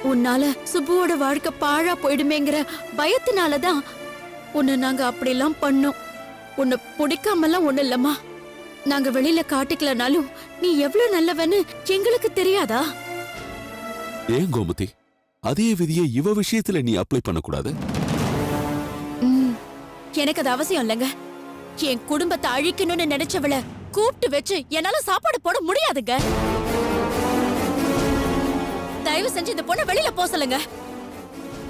உன்னால சுப்புவோட வாழ்க்கை பாழா போயிடுமேங்கிற பயத்தினாலதான் உன்னை நாங்க அப்படிலாம் பண்ணோம். உன்னை பிடிக்காமலாம் ஒண்ணு இல்லம்மா. நாங்க வெளியில காட்டிக்கலனாலும் நீ எவ்வளவு நல்லவன்னு எங்களுக்கு தெரியாதா? ஏன் கோமதி, அதே விதியை இவ விஷயத்துல நீ அப்ளை பண்ணக்கூடாது? எனக்கு அது அவசியம் இல்லைங்க. என் குடும்பத்தை அழிக்கணும்னு நினைச்சவள கூப்பிட்டு வச்சு என்னால சாப்பாடு போட முடியாதுங்க. தயவு செஞ்சு இந்த பொண்ணை வெளியில போ சொல்லுங்க.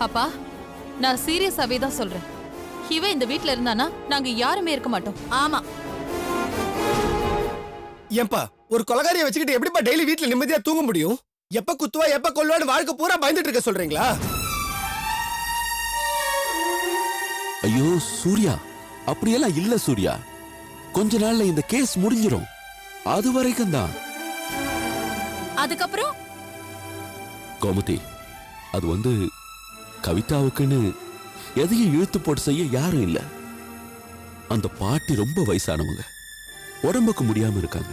அப்பா, நான் சீரியஸாவே தான் சொல்றேன். இவ இந்த வீட்ல இருந்தானா நாங்க யாருமே இருக்க மாட்டோம். ஆமா. ஏன்பா ஒரு கொலகாரியை வச்சுக்கிட்டு எப்படிப்பா டெய்லி வீட்ல நிம்மதியா தூங்க முடியும்? எப்ப குத்துவா எப்ப கொல்லுவான்னு வாழ்க்கை பூரா பயந்துட்டு இருக்க சொல்றீங்களா? ஐயோ சூர்யா, அப்படியெல்லாம் இல்ல சூர்யா. கொஞ்ச நாள்ல இந்த கேஸ் முடிஞ்சிரும். அது வரைக்கும் தான். அதுக்கப்புறம் கோமதி, அது கவிதாவுக்குன்னு எதையும் இழுத்து போட்டு செய்ய யாரும் இல்ல. அந்த பாட்டி ரொம்ப வயசானவங்க, உடம்புக்கு முடியாம இருக்காங்க.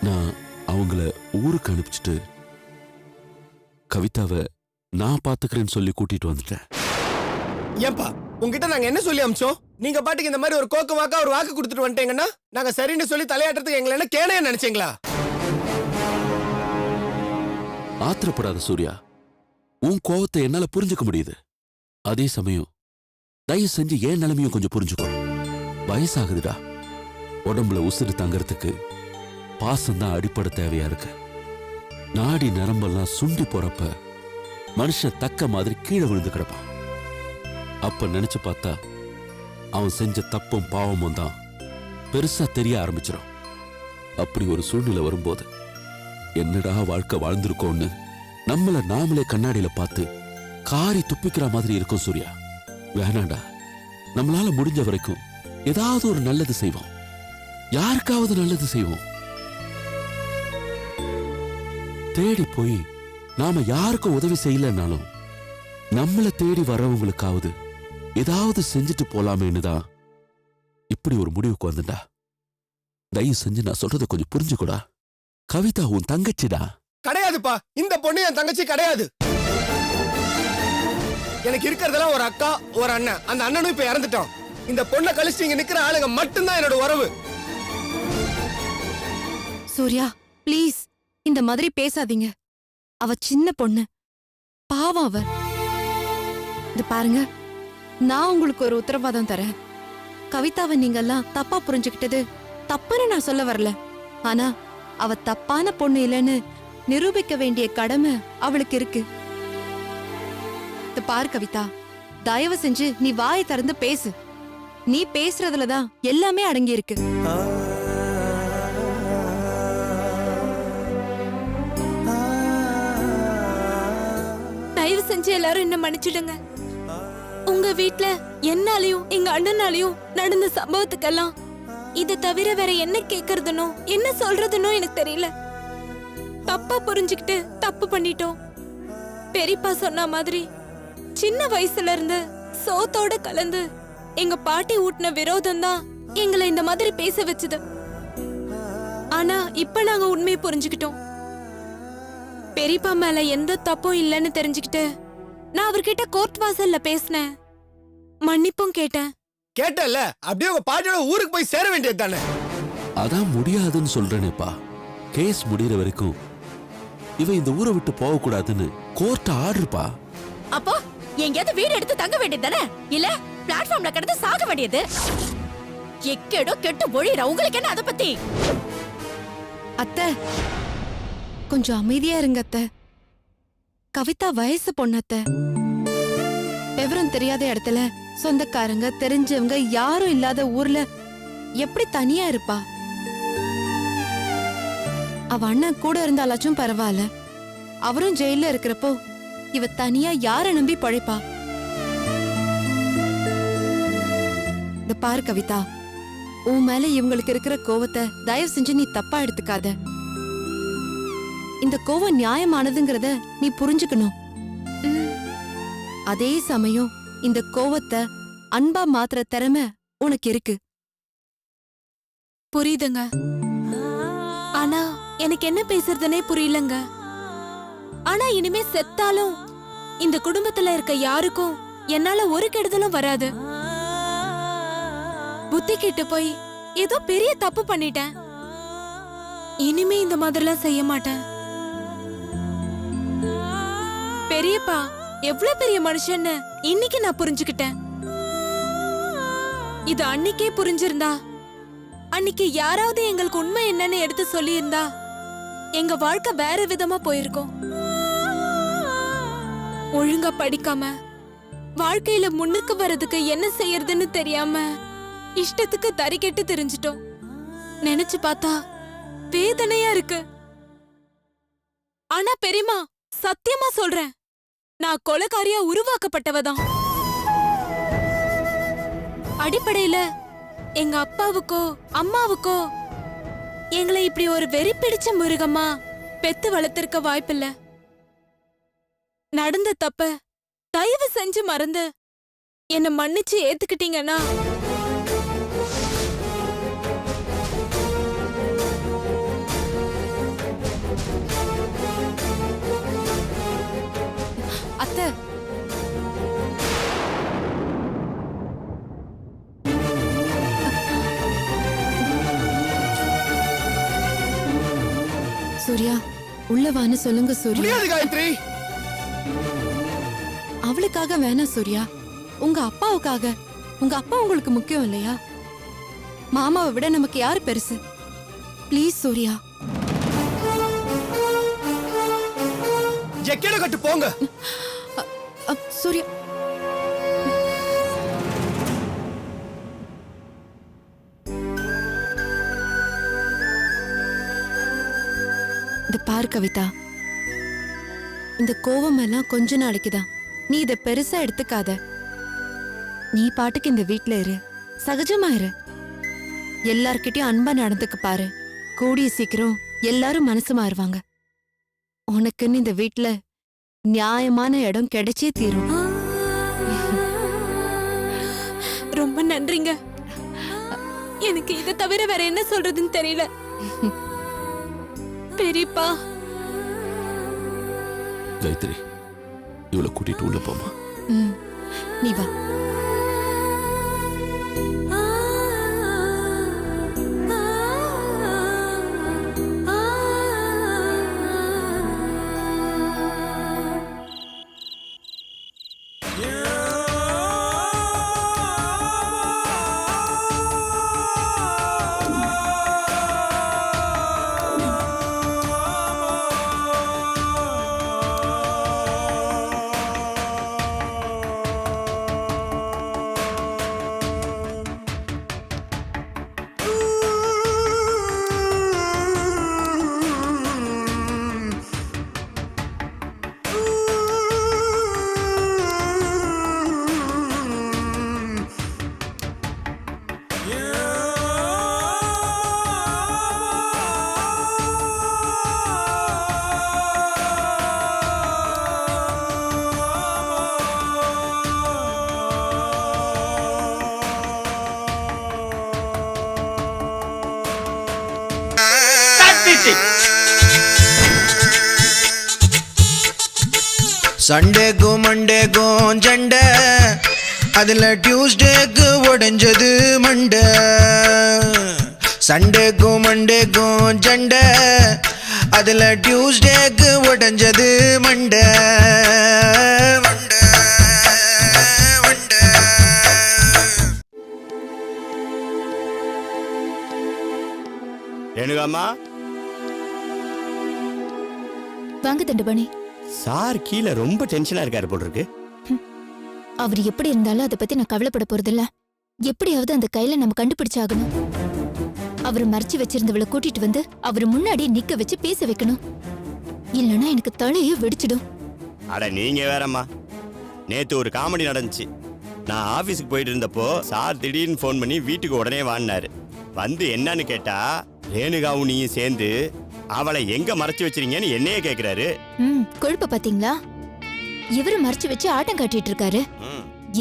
நான் அவங்கள ஊருக்கு அனுப்பிச்சிட்டு கவிதாவை நான் பாத்துக்கிறேன்னு சொல்லி கூட்டிட்டு வந்துட்டேன். ஏன்பா உங்ககிட்ட நாங்க என்ன சொல்லி அமிச்சோம்? நீங்க பாட்டுக்கு இந்த மாதிரி ஒரு கோக்கு வாக்கா ஒரு வாக்கு கொடுத்துட்டு வந்துட்டீங்கன்னா நாங்க சரின்னு சொல்லி தலையாட்டுறதுக்கு எங்களை என்ன கேனையா நினைச்சீங்களா? ஆத்திரப்படாத சூர்யா, உன் கோவத்தை என்னால புரிஞ்சுக்க முடியுது. அதே சமயம் தயவு செஞ்சு ஏன் நிலைமையும் கொஞ்சம் புரிஞ்சுக்கோ. வயசாகுதுடா. உடம்புல உசுறு தங்கறதுக்கு பாசம்தான் அடிப்படை தேவையா இருக்கு. நாடி நரம்பெல்லாம் சுண்டி போறப்ப மனுஷன் தக்க மாதிரி கீழே விழுந்து கிடப்பான். அப்ப நினைச்சு பார்த்தா அவன் செஞ்ச தப்பும் பாவமும் தான் பெருசா தெரிய ஆரம்பிச்சிடும். அப்படி ஒரு சூழ்நிலை வரும்போது என்னடா வாழ்க்கை வாழ்ந்திருக்கோன்னு நம்மள நாமளே கண்ணாடியில பார்த்து காரி துப்பிக்கிற மாதிரி இருக்கும். சூர்யா, வேணாண்டா. நம்மளால முடிஞ்ச வரைக்கும் ஏதாவது ஒரு நல்லது செய்வோம். யாருக்காவது நல்லது செய்வோம். தேடி போய் நாம யாருக்கும் உதவி செய்யலனாலும் நம்மள தேடி வரவங்களுக்காவது ஏதாவது செஞ்சுட்டு போலாமேன்னு தான் இப்படி ஒரு முடிவுக்கு வந்துடா. தயவு செஞ்சு நான் சொல்றதை கொஞ்சம் புரிஞ்சுக்கூடா. கவிதா உன் தங்கச்சிடா. கிடையாதுப்பா, இந்த பொண்ணு என் தங்கச்சி கிடையாது. எனக்கு இருக்கிறதெல்லாம் ஒரு அக்கா ஒரு அண்ணன். அந்த அண்ணனும் இப்ப இறந்துட்டான். இந்த பொண்ணை கழிச்சு இங்க நிக்கிற ஆளுங்க மட்டும்தான் என்னோட உறவு. சூர்யா, ப்ளீஸ் இந்த மாதிரி பேசாதீங்க. அவ சின்ன பொண்ணு, பாவம் அவ. இது பாருங்க, நான் உங்களுக்கு ஒரு உத்தரவாதம் தரேன். கவிதாவை நீங்கெல்லாம் தப்பா புரிஞ்சுக்கிட்டது தப்புன்னு நான் சொல்ல வரல. ஆனா அவ தப்பான பொண்ணு இல்லைன்னு நிரூபிக்க வேண்டிய கடமை அவளுக்கு இருக்கு. பாரு கவிதா, தயவு செஞ்சு நீ வாயை திறந்து பேசு. நீ பேசுறதுலதான் எல்லாமே அடங்கி இருக்கு. தயவு செஞ்சு எல்லாரும் என்ன மன்னிச்சிடுங்க. உங்க வீட்ல என்னாலையும் எங்க அண்ணனாலையும் நடந்த சம்பவத்துக்கெல்லாம் இதை தவிர வேற என்ன கேக்குறதுனோ என்ன சொல்றதுனோ எனக்கு தெரியல. தப்பா புரிஞ்சுக்கிட்டு தப்பு பண்ணிட்டோம். பெரியப்பா சொன்ன மாதிரி சின்ன வயசுல இருந்து சோத்தோட கலந்து எங்க பாட்டி ஊட்டின விரோதம் தான் எங்களை இந்த மாதிரி பேச வச்சது. ஆனா இப்ப நாங்க உண்மையை புரிஞ்சுக்கிட்டோம். பெரியப்பா மேல எந்த தப்பும் இல்லைன்னு தெரிஞ்சுக்கிட்டு நான் அவர்கிட்ட கோர்ட் வாசல்ல பேசினேன். மன்னிப்பும் கேட்டேன். கேட்டல, அப்படியே உங்க பாட்டியோட ஊருக்கு போய் சேர வேண்டியது தானே? அதான் முடியாதுன்னு சொல்றேனேப்பா. கேஸ் முடிகிற வரைக்கும் இவ இந்த ஊரை விட்டு போக கூடாதுன்னு கோர்ட் ஆர்டர்ப்பா. அப்போ எங்கயாவது வீடு எடுத்து தங்க வேண்டியது தானே? இல்ல பிளாட்ஃபார்ம்ல கிடந்து சாக வேண்டியது? எக்கேடோ கெட்டு ஒழிற உங்களுக்கு என்ன அதை பத்தி? அத்தை, கொஞ்சம் அமைதியா இருங்க அத்தை. கவிதா வயசு பொண்ணு அத்தை. விவரம் தெரியாத இடத்துல சொந்தக்காரங்க தெரிஞ்சவங்க யாரும் இல்லாத ஊர்ல எப்படி தனியா இருப்பா? அவ அண்ணன் கூட இருந்தாலாச்சும் பரவாயில்ல. அவரும் ஜெயில இருக்கிறப்போ இவ தனியா யார நம்பி பழைப்பா? இந்த பாரு கவிதா, உன் மேல இவங்களுக்கு இருக்கிற கோவத்தை தயவு செஞ்சு நீ தப்பா எடுத்துக்காத. இந்த கோவம் நியாயமானதுங்கிறத நீ புரிஞ்சுக்கணும். அதே சமயம் இந்த கோவத்தை அன்பா மாத்துற திறமை உனக்கு இருக்கு. புரியுதுங்க. ஆனா எனக்கு என்ன பேசுறதுனே புரியலங்க. ஆனா இனிமே செத்தாலும் இந்த குடும்பத்துல இருக்க யாருக்கும் என்னால ஒரு கெடுதலும் வராது. புத்தி கெட்டு போய் ஏதோ பெரிய தப்பு பண்ணிட்டேன். இனிமே இந்த மாதிரிலாம் செய்ய மாட்டேன். பெரியப்பா எவ்வளவு பெரிய மனுஷன்னு இன்னைக்கு நான் புரிஞ்சுக்கிட்டேன். இது அன்னைக்கே புரிஞ்சிருந்தா, அன்னைக்கு யாராவது எங்களுக்கு உண்மை என்னன்னு எடுத்து சொல்லியிருந்தா எங்க வாழ்க்கை வேற விதமா போயிருக்கும். ஒழுங்கா படிக்காம வாழ்க்கையில முன்னுக்கு வர்றதுக்கு என்ன செய்யறதுன்னு தெரியாம இஷ்டத்துக்கு தறிக்கெட்டு தெரிஞ்சிட்டோம். நினைச்சு பார்த்தா வேதனையா இருக்கு. ஆனா பெரியம்மா, சத்தியமா சொல்றேன், நான் கொலைகாரியா உருவாக்கப்பட்டவதான். அடிப்படையில எங்க அப்பாவுக்கோ அம்மாவுக்கோ எங்களை இப்படி ஒரு வெறி பிடிச்ச மிருகமா பெத்து வளர்த்திருக்க வாய்ப்பில்ல. நடந்த தப்ப தயவு செஞ்சு மறந்து என்ன மன்னிச்சு ஏத்துக்கிட்டீங்கன்னா அத்தை, சூர்யா உள்ள வான்னு சொல்லுங்க சூர்யா. முடியாது காயத்ரி. அவளுக்காக வேணாம் சூர்யா, உங்க அப்பாவுக்காக. உங்க அப்பா உங்களுக்கு முக்கியம் இல்லையா? மாமாவை விட நமக்கு யாரு பெருசு? ப்ளீஸ் சூர்யா. எக்கேட கட்டு போங்க. சூர்யா, இந்த பாரு கவிதா, இந்த கோவம் எல்லாம் கொஞ்ச நாளைக்குதான். நீ இத பெருசா எடுத்துக்காத. நீ பாட்டுக்கு இந்த வீட்ல இரு, சகஜமா இரு. எல்லார்கிட்டயும் அன்பா நடந்துக்க பாரு. கூடிய சீக்கிரம் எல்லாரும் மனசு மாறுவாங்க. உனக்குன்னு இந்த வீட்ல நியாயமான இடம் கிடைச்சே தீரும். ரொம்ப நன்றிங்க. எனக்கு இதை தவிர வேற என்ன சொல்றதுன்னு தெரியல. பெரியப்பா, காயத்ரி, இவளை கூட்டிட்டு உள்ள போமா. நீ வா. சண்டேக்கு மண்டேக்கும் சண்டை, அதில் டியூஸ்டேக்கு உடைஞ்சது மண்டை. சண்டேக்கும் மண்டேக்கும் சண்டை, அதில் டியூஸ்டேக்கு உடைஞ்சது மண்டை. மண்டை மண்டை. ரேணுகாம்மா, வாங்க தண்டபாணி. சார் கீழே ரொம்ப டென்ஷனா இருக்காரு போல் இருக்கு. அவர் எப்படி இருந்தாலும் அதை பத்தி நான் கவலைப்பட போறதில்ல. எப்படியாவது அந்த கையில நம்ம கண்டுபிடிச்சாகணும். அவர் மறைச்சு வச்சிருந்தவளை கூட்டிட்டு வந்து அவர் முன்னாடியே நிக்க வச்சு பேச வைக்கணும். இல்லைன்னா எனக்கு தலையே வெடிச்சிடும். அட நீங்க வேறம்மா, நேத்து ஒரு காமெடி நடந்துச்சு. நான் ஆபீஸுக்கு போயிட்டு இருந்தப்போ சார் திடீர்னு ஃபோன் பண்ணி வீட்டுக்கு உடனே வாங்கினாரு. வந்து என்னன்னு கேட்டா, ரேணுகாவும் நீயும் சேர்ந்து அவளை எங்க மறைச்சு வச்சிருங்கன்னு என்னையே கேக்குறாரு. கொழுப்ப பாத்தீங்களா? இவரு மறைச்சு வச்சு ஆட்டம் காட்டிட்டு இருக்காரு.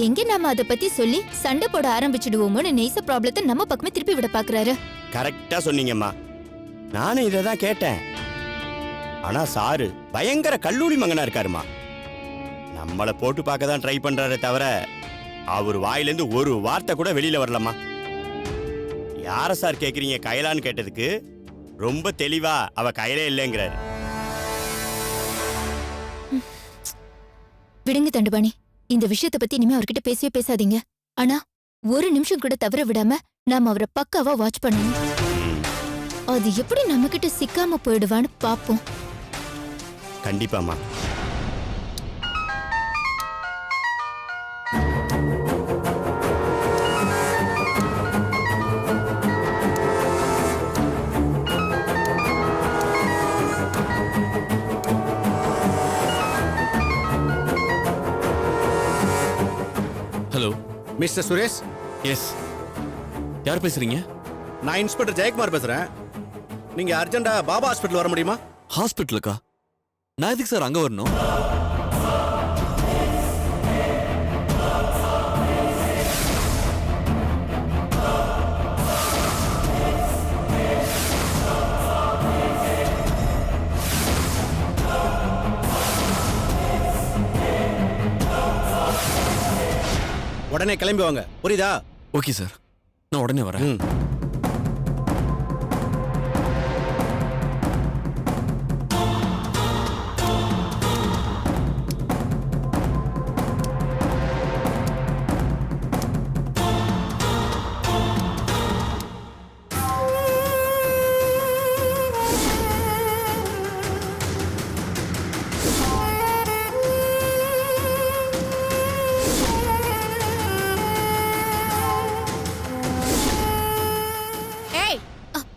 எங்க நாம அதை பத்தி சொல்லி சண்டை போட ஆரம்பிச்சிடுவோமோன்னு நெய்ச ப்ராப்ளத்தை நம்ம பக்கமே திருப்பி விட பாக்குறாரு. கரெக்டா சொன்னீங்கம்மா, நானும் இதை தான் கேட்டேன். ஆனா சாரு பயங்கர கல்லூரி மகனா இருக்காருமா. நம்மள போட்டு பார்க்க தான் ட்ரை பண்றாரே தவிர அவர் வாயிலிருந்து ஒரு வார்த்தை கூட வெளியில வரலம்மா. யார சார் கேக்குறீங்க கைலான்னு கேட்டதுக்கு ரொம்ப தெளிவா அவ கையிலே இல்லைங்கிறாரு. விடுங்க தண்டுபாணி, இந்த விஷயத்தை பத்தி இனிமே அவர்கிட்ட பேசவே பேசாதீங்க. ஆனா ஒரு நிமிஷம் கூட தவற விடாம நாம அவரை பக்காவா வாட்ச் பண்ணணும். அது எப்படி நம்ம கிட்ட சிக்காம போயிடுவான்னு பாப்போம். கண்டிப்பாமா. ஹலோ மிஸ்டர் சுரேஷ், எஸ், யார் பேசுறீங்க? நான் இன்ஸ்பெக்டர் ஜெயக்குமார் பேசுறேன். நீங்க அர்ஜென்டா பாபா ஹாஸ்பிட்டல் வர முடியுமா? ஹாஸ்பிட்டலுக்கா? நான் எதுக்கு சார் அங்க வரணும்? உடனே கிளம்பி வாங்க, புரியுதா? ஓகே சார், நான் உடனே வரேன்.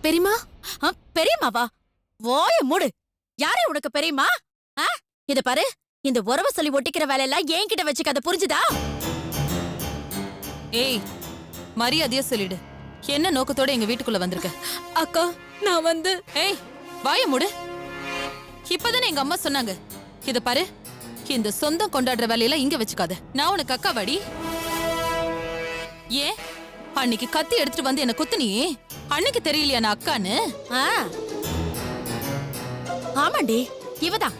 பெரியமா, பெரியம்மாவா? வாய மூடு. யாரே உனக்கு பெரியம்மா? இத பாரு, இந்த உறவு சொல்லி ஒட்டிக்கிற வேலையெல்லாம் என்கிட்ட வச்சுக்காத, புரிஞ்சுதா? ஏய், மரியாதையா சொல்லிடு, என்ன நோக்கத்தோட எங்க வீட்டுக்குள்ள வந்திருக்க? அக்கா நான் வந்து ஏய், வாய மூடு. இப்பதானே எங்க அம்மா சொன்னாங்க, இத பாரு, இந்த சொந்தம் கொண்டாடுற வேலையெல்லாம் இங்க வச்சுக்காத. நான் உனக்கு அக்கா வாடி. ஏன் அன்னைக்கு கத்தி எடுத்துட்டு வந்து என்ன குத்துனியே, அன்னைக்கு தெரியலையா நான் அக்கான்னு? ஆமாண்டி, இவதான்,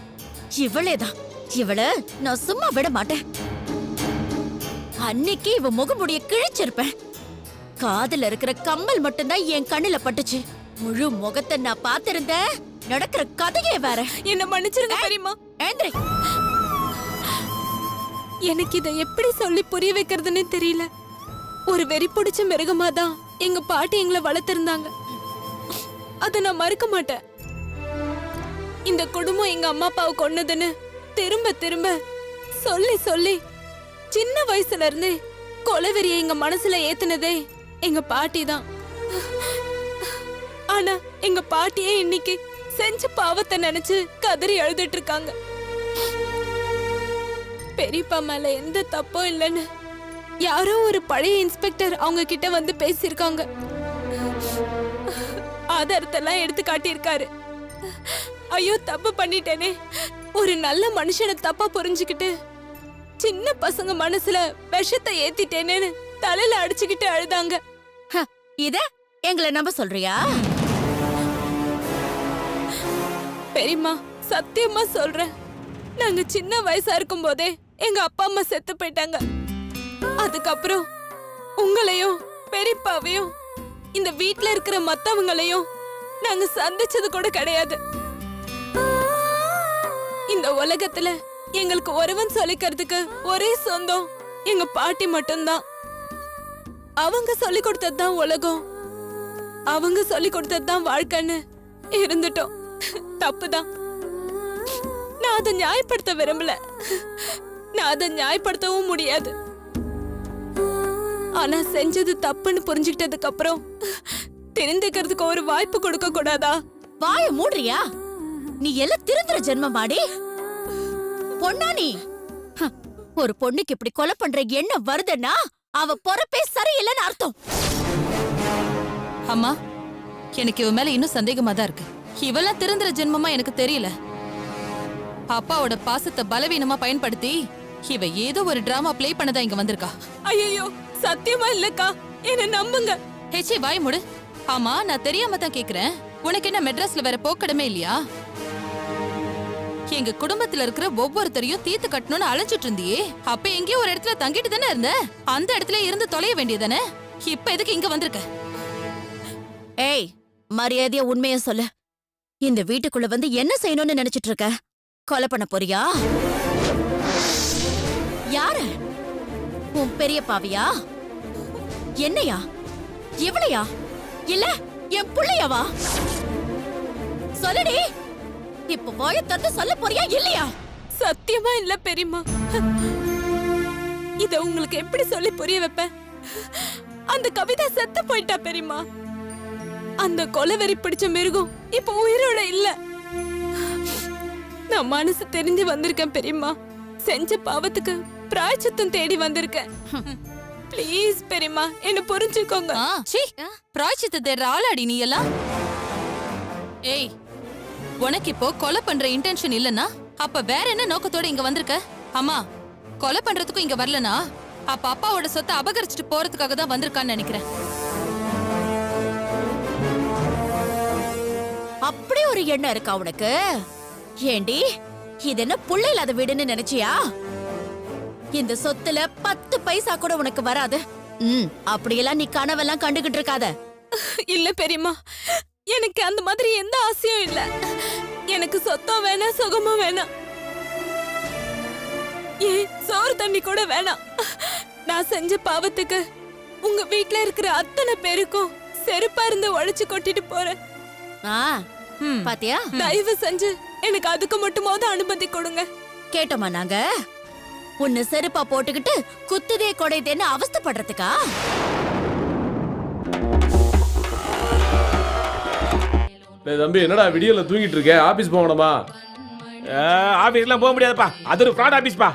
இவளேதான். இவள நான் சும்மா விட மாட்டேன். அன்னைக்கு இவ முகமுடிய கிழிச்சிருப்பேன். காதுல இருக்கிற கம்மல் மட்டும்தான் என் கண்ணுல பட்டுச்சு. முழு முகத்தை நான் பாத்திருந்தேன். நடக்கிற கதையே வேற. என்ன மன்னிச்சிருங்க பெரியமா. ஏந்திரி. எனக்கு இதை எப்படி சொல்லி புரிய வைக்கிறதுன்னு தெரியல. ஒரு வெறி பிடிச்ச மிருகமாதான் எங்க பாட்டி எங்களை வளர்த்திருந்தாங்க. அதை நான் மறுக்க மாட்டேன். இந்த குடும்பம் எங்க அம்மா அப்பாவை கொன்னதுன்னு திரும்ப திரும்ப சொல்லி சொல்லி சின்ன வயசுல இருந்து கொலைவெறியை எங்க மனசுல ஏத்துனதே எங்க பாட்டி தான். ஆனா எங்க பாட்டியே இன்னைக்கு செஞ்ச பாவத்தை நினைச்சு கதறி அழுதுட்டு இருக்காங்க. பெரியப்பா மேல எந்த தப்பும் இல்லைன்னு யாரோ ஒரு பழைய இன்ஸ்பெக்டர் அவங்க கிட்ட வந்து பேசியிருக்காங்க. ஆதாரத்தெல்லாம் எடுத்து காட்டியிருக்காரு. ஐயோ தப்பு பண்ணிட்டேனே, ஒரு நல்ல மனுஷனை தப்பா புரிஞ்சுக்கிட்டு சின்ன பசங்க மனசுல விஷத்தை ஏத்திட்டேனேன்னு தலையில அடிச்சுக்கிட்டு அழுதாங்க. இத எங்களை நம்ப சொல்றியா? பெரியம்மா சத்தியமா சொல்றேன், நாங்க சின்ன வயசா இருக்கும் போதே எங்க அப்பா அம்மா செத்து போயிட்டாங்க. அதுக்கப்புறம் உங்களையும் பெரியப்பாவையும் இந்த வீட்ல இருக்கிற மத்தவங்களையும் நாங்க சந்திச்சது கூட கிடையாது. இந்த உலகத்துல எங்களுக்கு ஒருவன் சொல்லிக்கிறதுக்கு ஒரே சொந்தம் எங்க பாட்டி மட்டும்தான். அவங்க சொல்லி கொடுத்ததுதான் உலகம், அவங்க சொல்லி கொடுத்ததுதான் வாழ்க்கைன்னு இருந்துட்டோம். தப்புதான். நான் அதை நியாயப்படுத்த விரும்பல, நான் அதை நியாயப்படுத்தவும் முடியாது. ஆனா செஞ்சது தப்புன்னு புரிஞ்சுக்கிட்டதுக்கு அப்புறம் தெரிந்துக்கிறதுக்கு ஒரு வாய்ப்பு கொடுக்க கூடாதா? வாய மூடுறியா? நீ எல்லாம் திருந்துற ஜென்மமாடி பொண்ணா நீ? ஒரு பொண்ணுக்கு இப்படி கொலை பண்ற எண்ணம் வருதுன்னா அவ பொறப்பே சரியில்லைன்னு அர்த்தம். அம்மா, எனக்கு இவ மேல இன்னும் சந்தேகமா தான் இருக்கு. இவெல்லாம் திருந்துற ஜென்மமா எனக்கு தெரியல. அப்பாவோட பாசத்தை பலவீனமா பயன்படுத்தி இவ ஏதோ ஒரு டிராமா பிளே பண்ணதான் இங்க வந்திருக்கா. ஐயோ சத்தியமா இல்லக்கா, என்ன நம்புங்க. ஹெச்சி வாய் மூடு. ஆமா, நான் தெரியாம தான் கேக்குறேன், உனக்கு என்ன மெட்ராஸ்ல வேற போக்கடமே இல்லையா? எங்க குடும்பத்துல இருக்கிற ஒவ்வொருத்தரையும் தீர்த்து கட்டணும்னு அழைச்சிட்டு இருந்தியே, அப்ப எங்கேயோ ஒரு இடத்துல தங்கிட்டு தானே இருந்த, அந்த இடத்துல இருந்து தொலைய வேண்டியதானே. இப்ப எதுக்கு இங்க வந்திருக்க? ஏய், மரியாதையா உண்மையா சொல்லு. இந்த வீட்டுக்குள்ள வந்து என்ன செய்யணும்னு நினைச்சிட்டு இருக்க? கொலை பண்ண போறியா? யாரு? உன் பெரிய பாவியா? என்னையா? இவளையா? இல்ல என் புள்ளையாவா? சொல்லுடி. இப்ப வாயை திறந்து சொல்ல போறியா இல்லையா? சத்தியமா இல்ல பெரியம்மா. இத உங்களுக்கு எப்படி சொல்லி புரிய வைப்பேன்? அந்த கவிதா செத்து போயிட்டா பெரியம்மா. அந்த கொலைவெறி பிடிச்ச மிருகம் இப்ப உயிரோட இல்ல. நான் மனசு தெரிஞ்சு வந்திருக்கேன் பெரியம்மா. செஞ்ச பாவத்துக்கு பிராயச்சித்தம் தேடி வந்திருக்கேன். ப்ளீஸ் பெரியம்மா, என்ன புரிஞ்சுக்கோங்க. பிராயச்சித்த தேடுற ஆளாடி நீ எல்லாம். ஏய், உனக்கு இப்போ கொலை பண்ற இன்டென்ஷன் இல்லனா அப்ப வேற என்ன நோக்கத்தோட இங்க வந்திருக்க? அம்மா, கொலை பண்றதுக்கும் இங்க வரலனா அப்ப அப்பாவோட சொத்தை அபகரிச்சுட்டு போறதுக்காக தான் வந்திருக்கான்னு நினைக்கிறேன். அப்படி ஒரு எண்ணம் இருக்கா உனக்கு? ஏண்டி, இது என்ன புள்ள இல்லாத வீடுன்னு நினைச்சியா? இந்த சொத்துல 10 பைசா கூட உனக்கு வராது. அப்படியெல்லாம் நீ கனவெல்லாம் கண்டுகிட்டு இருக்காத. இல்ல பெரியம்மா, எனக்கு அந்த மாதிரி எந்த ஆசையும் இல்ல. எனக்கு சொத்தம் வேணாம், சுகமும் வேணாம், ஏன் சோறு தண்ணி கூட வேணாம். நான் செஞ்ச பாவத்துக்கு உங்க வீட்ல இருக்கிற அத்தனை பேருக்கும் செருப்பா இருந்து உழைச்சு கொட்டிட்டு போறேன். பாத்தியா? தயவு செஞ்சு எனக்கு அதுக்கு மட்டுமாவது அனுமதி கொடுங்க. கேட்டோமா நாங்க? உன்னை செருப்பா போட்டுக்கிட்டு குத்துதே கொடைதேன்னு அவஸ்தைப்படுறதுக்கா? தம்பி, என்னடா விடியல தூங்கிட்டு இருக்க? ஆபீஸ் போகணுமா? ஆபீஸ்லாம் போக முடியாதுப்பா, அது ஒரு ஃப்ராட் ஆபீஸ்பா.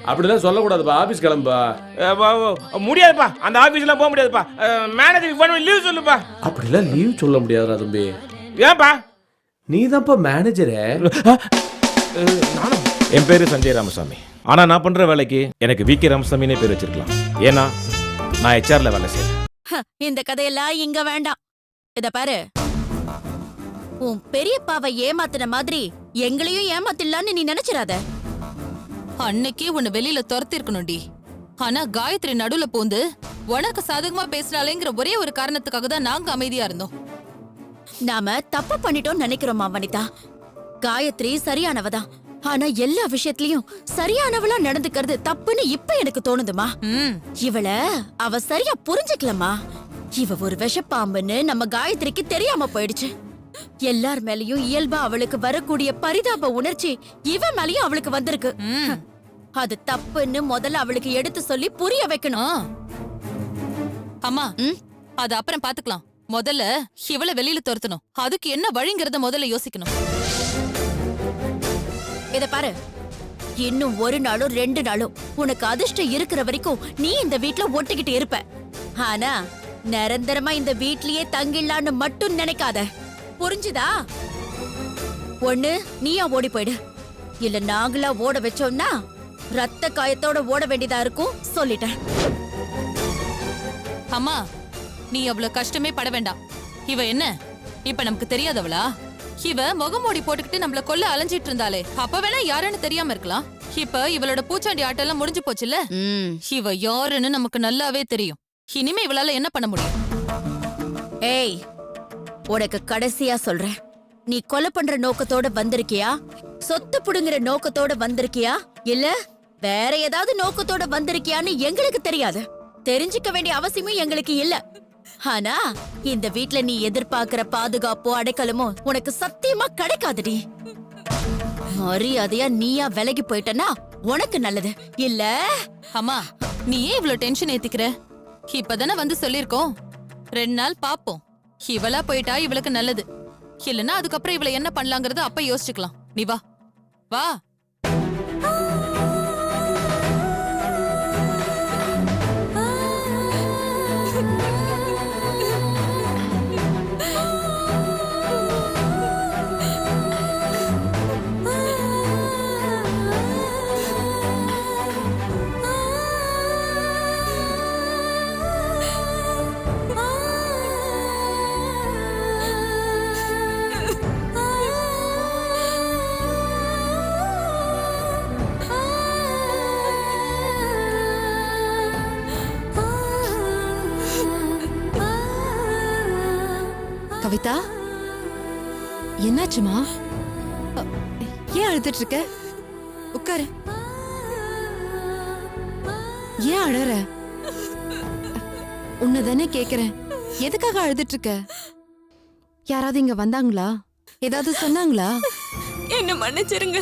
அப்படிதான் சொல்லக்கூடாதுப்பா, ஆபீஸ் கிளம்பா. முடியாதுப்பா, அந்த ஆபீஸ்லாம் போக முடியாதுப்பா. மேனேஜருக்கு ஃபோன் பண்ணி லீவ் சொல்லுப்பா. அப்படிலாம் லீவ் சொல்ல முடியாதுடா தம்பி. ஏன்பா? நீ தான்ப்பா மேனேஜரே. நானும். என் பேரு சஞ்சய் ராமசாமி. ஆனா நான் பண்ற வேலைக்கு எனக்கு விகே ராமசாமினே பேர் வச்சிருக்கலாம். ஏன்னா நான் ஹெச்ஆர்ல வேலை செய்யறேன். இந்த கதையெல்லாம் இங்க வேண்டாம். இத பாரு, உன் பெரியப்பாவை ஏமாத்தின மாதிரி எங்களையும் ஏமாத்திடலான்னு நீ நினைச்சிராத. அன்னைக்கே உன்னை வெளியில துரத்தி இருக்கணும்டி. ஆனா காயத்ரி நடுவுல பூந்து உனக்கு சாதகமா பேசுறாளேங்கிற ஒரே ஒரு காரணத்துக்காக தான் நாங்க அமைதியா இருந்தோம். நாம தப்பு பண்ணிட்டோம் நினைக்கிறோமா வனிதா? காயத்ரி சரியானவதான். ஆனா எல்லா விஷயத்திலயும் சரியானவளா நடந்துக்கிறது தப்புன்னு இப்ப எனக்கு தோணுதுமா. இவள அவ சரியா புரிஞ்சுக்கலமா. இவ ஒரு விஷப்பாம்புன்னு நம்ம காயத்ரிக்கு தெரியாம போயிடுச்சு. எல்லார் மேலயும் இயல்பா அவளுக்கு வரக்கூடிய பரிதாப உணர்ச்சி இவ மேலயும் அவளுக்கு வந்திருக்கு. அது தப்புன்னு முதல்ல அவளுக்கு எடுத்து சொல்லி புரிய வைக்கணும். அம்மா, அது அப்புறம் பாத்துக்கலாம். முதல்ல இவள வெளியில துரத்தணும். அதுக்கு என்ன வழிங்கிறத முதல்ல யோசிக்கணும். இத பாரு, இன்னும் 1 நாளும் 2 நாளும் உனக்கு அதிர்ஷ்டம் இருக்கிற வரைக்கும் நீ இந்த வீட்ல ஒட்டிக்கிட்டு இருப்ப. ஆனா நிரந்தரமா இந்த வீட்லயே தங்கிடலான்னு மட்டும் நினைக்காத. புரிஞ்சுதா? ஒண்ணு நீயா ஓடி போயிடு, இல்ல நாங்களா ஓட வச்சோம்னா ரத்த காயத்தோட ஓட வேண்டியதா இருக்கும். சொல்லிட்டேன். அம்மா, நீ அவ்வளவு கஷ்டமே பட வேண்டாம். இவ என்ன இப்ப நமக்கு தெரியாதவளா? இவ முகமூடி போட்டுக்கிட்டு நம்மள கொல்ல அலைஞ்சிட்டு இருந்தாலே அப்ப வேணா யாருன்னு தெரியாம இருக்கலாம். இப்ப இவளோட பூச்சாண்டி ஆட்டெல்லாம் முடிஞ்சு போச்சுல்ல. இவ யாருன்னு நமக்கு நல்லாவே தெரியும். இனிமே இவளால என்ன பண்ண முடியும்? ஏய், உனக்கு கடைசியா சொல்றேன். நீ கொலை பண்ற நோக்கத்தோட வந்திருக்கியா? சொத்து புடுங்குற நோக்கத்தோட வந்திருக்கியா? இல்ல வேற ஏதாவது நோக்கத்தோட வந்திருக்கியான்னு எங்களுக்கு தெரியாது. தெரிஞ்சுக்க வேண்டிய அவசியமும் எங்களுக்கு இல்ல. ஆனா இந்த வீட்ல நீ எதிர்பார்க்கிற பாதுகாப்போ அடைக்கலமோ உனக்கு சத்தியமா கிடைக்காதுடி. மரியாதையா நீயா விலகி போயிட்டனா உனக்கு நல்லது. இல்ல அம்மா, நீ ஏன் இவ்வளவு டென்ஷன் ஏத்திக்கிற? இப்பதானே வந்து சொல்லிருக்கோம். 2 நாள் பாப்போம். இவளா போயிட்டா இவளுக்கு நல்லது. இல்லன்னா அதுக்கப்புறம் இவளை என்ன பண்ணலாங்கிறது அப்ப யோசிச்சுக்கலாம். நீ வா வா. கவிதா, என்னாச்சுமா? ஏன் அழுதுட்டு இருக்க? உட்காரு. ஏன் அழற? உன்னதானே கேக்குறேன், எதுக்காக அழுதுட்டு இருக்க? யாராவது இங்க வந்தாங்களா? ஏதாவது சொன்னாங்களா? என்ன மன்னிச்சிருங்க.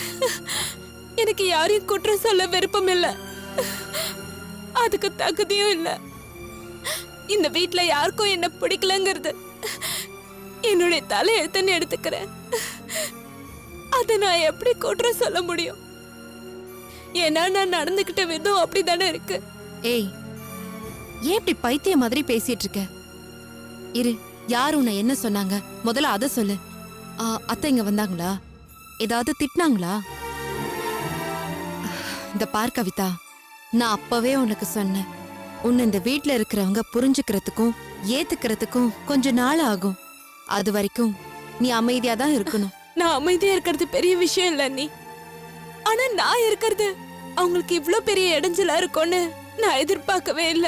எனக்கு யாரையும் குற்றம் சொல்ல விருப்பம் இல்ல, அதுக்கு தகுதியும் இல்ல. இந்த வீட்ல யாருக்கும் என்ன பிடிக்கலங்கிறது என்னுடைய தலையெழுத்துன்னு எடுத்துக்கிறேன். அத நான் எப்படி குற்றம் சொல்ல முடியும்? ஏன்னா நான் நடந்துகிட்ட விதம் அப்படிதானே இருக்கு. ஏய், ஏன் இப்படி பைத்திய மாதிரி பேசிட்டு இருக்க? இரு, யார் உன்னை என்ன சொன்னாங்க முதல்ல அத சொல்லு. அத்தை இங்க வந்தாங்களா? ஏதாவது திட்டினாங்களா? இந்த பார் கவிதா, நான் அப்பவே உனக்கு சொன்னேன், உன்னை இந்த வீட்ல இருக்கிறவங்க புரிஞ்சுக்கிறதுக்கும் ஏத்துக்கிறதுக்கும் கொஞ்ச நாள் ஆகும். அது வரைக்கும் நீ அமைதியா தான் இருக்கணும். நான் அமைதியா இருக்கிறது பெரிய விஷயம் இல்ல நீ. ஆனா நான் இருக்கிறது அவங்களுக்கு இவ்ளோ பெரிய இடைஞ்சலா இருக்கும்னு நான் எதிர்பார்க்கவே இல்ல.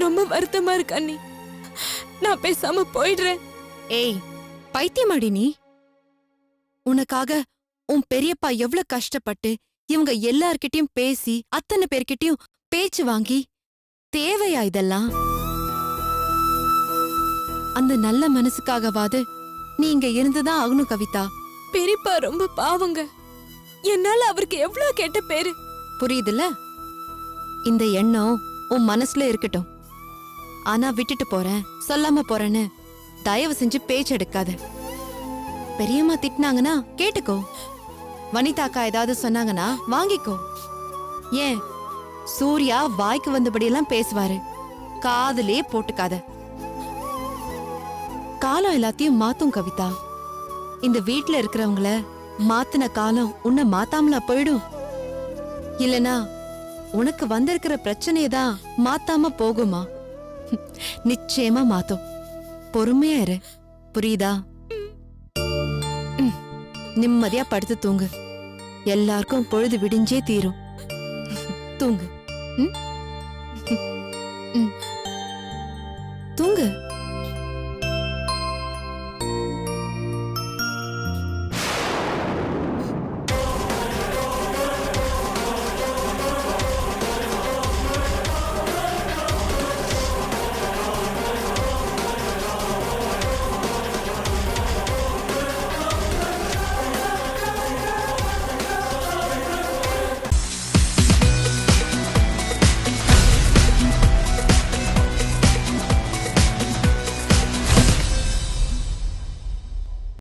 ரொம்ப வருத்தமா இருக்கு அண்ணி. நான் பேசாம போயிடுறேன். ஏய், பைத்தியமாடி நீ? உனக்காக உன் பெரியப்பா எவ்வளவு கஷ்டப்பட்டு இவங்க எல்லார்கிட்டயும் பேசி அத்தனை பேர்கிட்டயும் பேச்சு வாங்கி, தேவையா இதெல்லாம்? அந்த நல்ல மனசுக்காகவாது நீ இங்க இருந்துதான் ஆகணும் கவிதா. பெரியப்பா ரொம்ப பாவங்க. என்னால அவருக்கு எவ்வளவு கெட்ட பேரு. புரியுதுல்ல? இந்த எண்ணம் உன் மனசுல இருக்கட்டும். ஆனா விட்டுட்டு போறேன், சொல்லாம போறேன்னு தயவு செஞ்சு பேச்செடுக்காத. பெரியம்மா திட்டினாங்கன்னா கேட்டுக்கோ. வனிதாக்கா ஏதாவது சொன்னாங்கன்னா வாங்கிக்கோ. ஏன், சூர்யா வாய்க்கு வந்தபடியெல்லாம் பேசுவாரு, காதுலே போட்டுக்காத. காலம் எல்லாத்தையும் மாத்தும் கவிதா. இந்த வீட்ல இருக்கிறவங்கள மாத்தின காலம் உன்னை மாத்தாமலா போயிடும்? இல்லனா உனக்கு வந்திருக்கிற பிரச்சனையை தான் மாத்தாம போகுமா? நிச்சயமா மாத்தும். பொறுமையா இரு, புரியுதா? நிம்மதியா படுத்து தூங்கு. எல்லாருக்கும் பொழுது விடிஞ்சே தீரும். தூங்கு. தூங்கு.